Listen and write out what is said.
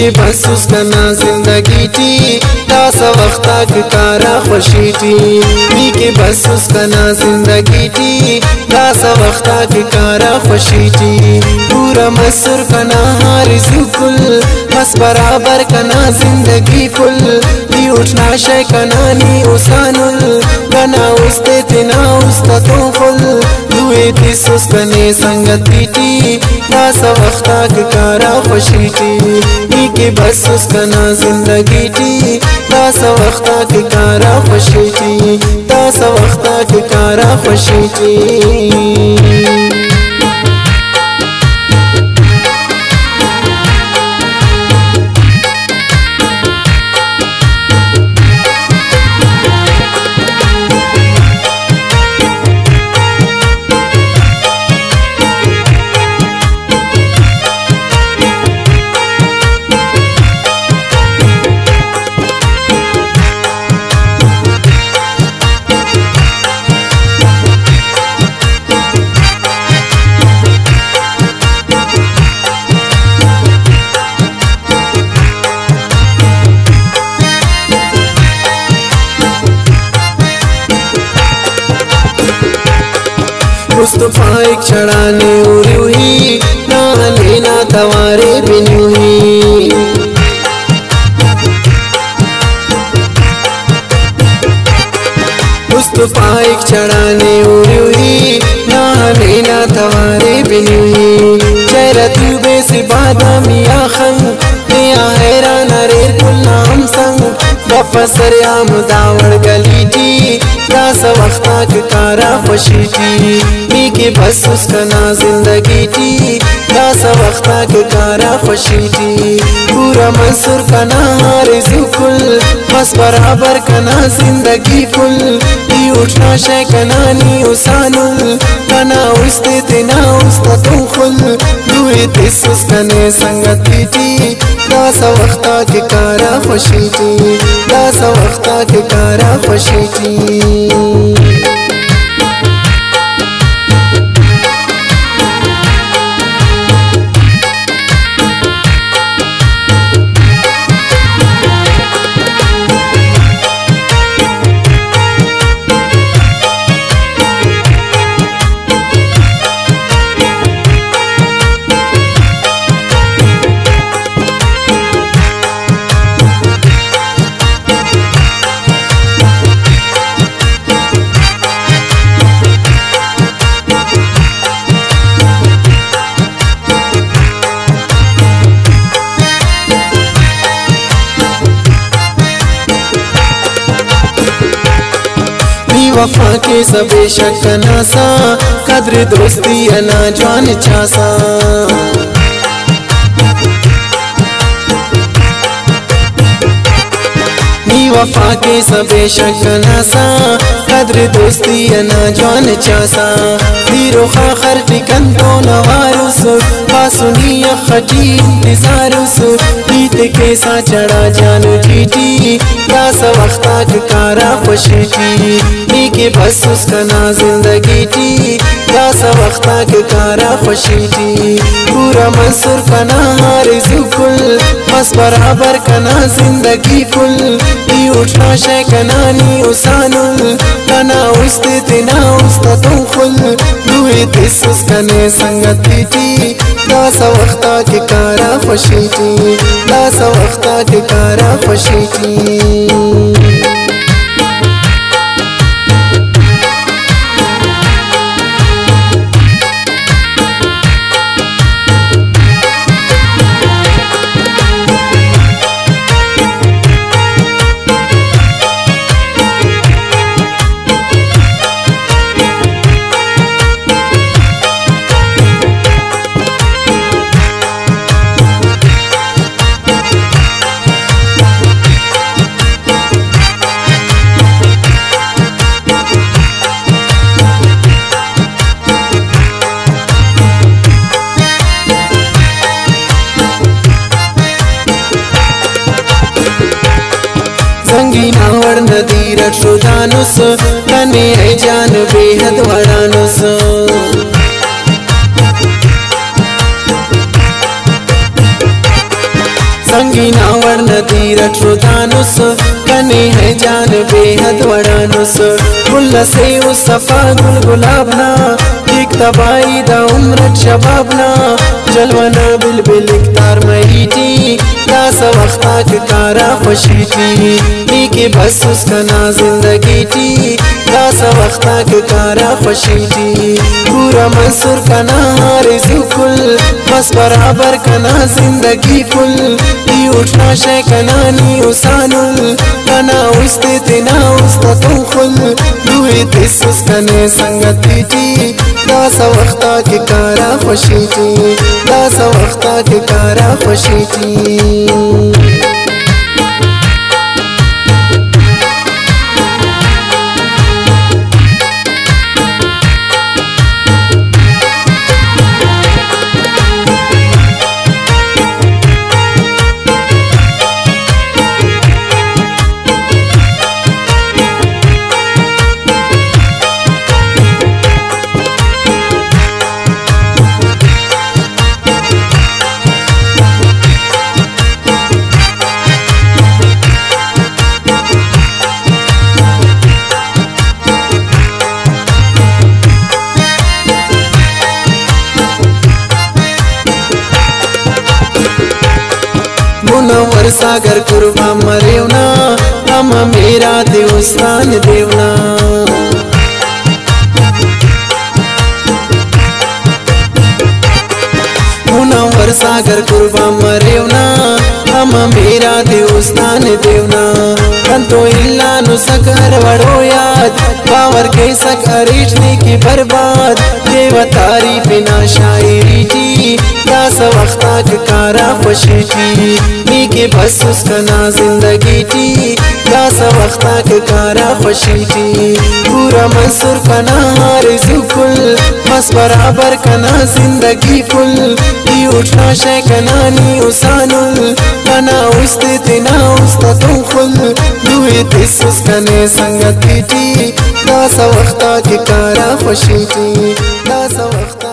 के बस उसका ना जिंदगी थी दासा वक्ता के कारा खुशी थी नी के बस उसका ना जिंदगी थी दासा वक्ता के कारा खुशी थी पूरा मसर का ना हारिज़ु कुल बस बराबर का ना जिंदगी फुल नी उठना शय का ना नी उसानुल बना उसते तना उसका तो फुल दुए दिस उसका ने संगति थी दासा वक्ता के कारा खुशी थी नी के बस उसका ना जिंदगी थी दासा वक्ता के कारा खुशी थी दासा वक्ता के कारा खुशी थी। मुस्तफा एक चढ़ाने उड़ी हुई ना लेना तवारे बिनी हुई मुस्तफा एक चढ़ाने उड़ी हुई ना लेना तवारे बिनी हुई चेहरा तूबे से बादामिया खंग नया हैरान रे कुल नाम संग बफसर आम दावड़ गली थी दासा वक्ता के कारा खुशी थी नी के बस उसका ना जिंदगी थी दासा वक्ता के कारा खुशी थी पूरा मंसूर का ना हारिज़ु कुल बस बराबर का ना जिंदगी फुल नी उठना शय का ना नी उसानुल बना उसते तना उसका तुम खुल दुए दिस उसका ने संगति थी दासा वक्ता के कारा खुशी थी दासा वक्ता के कारा खुशी थी। वफा के सबे शक नासा कद्र दोस्ती अना जान चासा नी वफा के सबे शक नासा कद्र दोस्ती अना जान चासा दीरो खाखर टिकन तो नवारुस पासुनी खटी निजारुस बीत के सा चढ़ा जान जीती दासा वक्ता के कारा खुशी थी नी के बस उसका ना जिंदगी थी दासा वक्ता के कारा खुशी थी पूरा मंसूर का ना हारिज़ु कुल बस बराबर का ना जिंदगी फुल नी उठना शय का ना नी उसानुल बना उसते तना उसका तुम खुल दुए दिस उसका ने संगति थी दासा वक्ता के कारा खुशी थी दासा वक्ता के कारा खुशी थी। संगीनावर नदी रटो जानुस तने है जान बेहद वरानुस संगीना वर नदी रटुदानुस कने है जान बेहद वड़ानुस गुल्ला से उस सफा गुल गुलाबना एक तबाई दा उम्र शबाबना जलवना बिलबिल इकतार महीटी दास वक्ता के कारा खुशीटी नीके बस उसका ना जिंदगी टी दास वक्ता के कारा खुशीटी पूरा मंसूर का ना रिजुकुल बस बराबर का ना जिंदगी फुल ती उठना शे कना नी उसानुल कना उस्ते तेना उस्ता तुम खुल दुए तिस उसकने संगती टी दास वक्ता के कारा खुशीटी दास वक्ता के कारा खुशीटी मुनव्वर सागर कुर्बा मरेवना हम मेरा देवस्थान देवना मुनव्वर सागर कुर्बा मरेवना हम मेरा देवस्थान देवना कंतो इल्ला नु सकर वड़ो याद बावर के सकरीचने की बर्बाद देव तारीफ ना शायरी टी दास वक्ता के कारा खुशीटी नीके बस उसका ना जिंदगी टी दास वक्ता के कारा खुशीटी पूरा मंसूर का ना रिजुकुल बस बराबर का ना जिंदगी फुल ती उठना शे कना नी उसानुल कना उस्ते तेना उस्ता तुम खुल दुए तिस उसकने संगती टी दास वक्ता के कारा खुशीटी दास वक्ता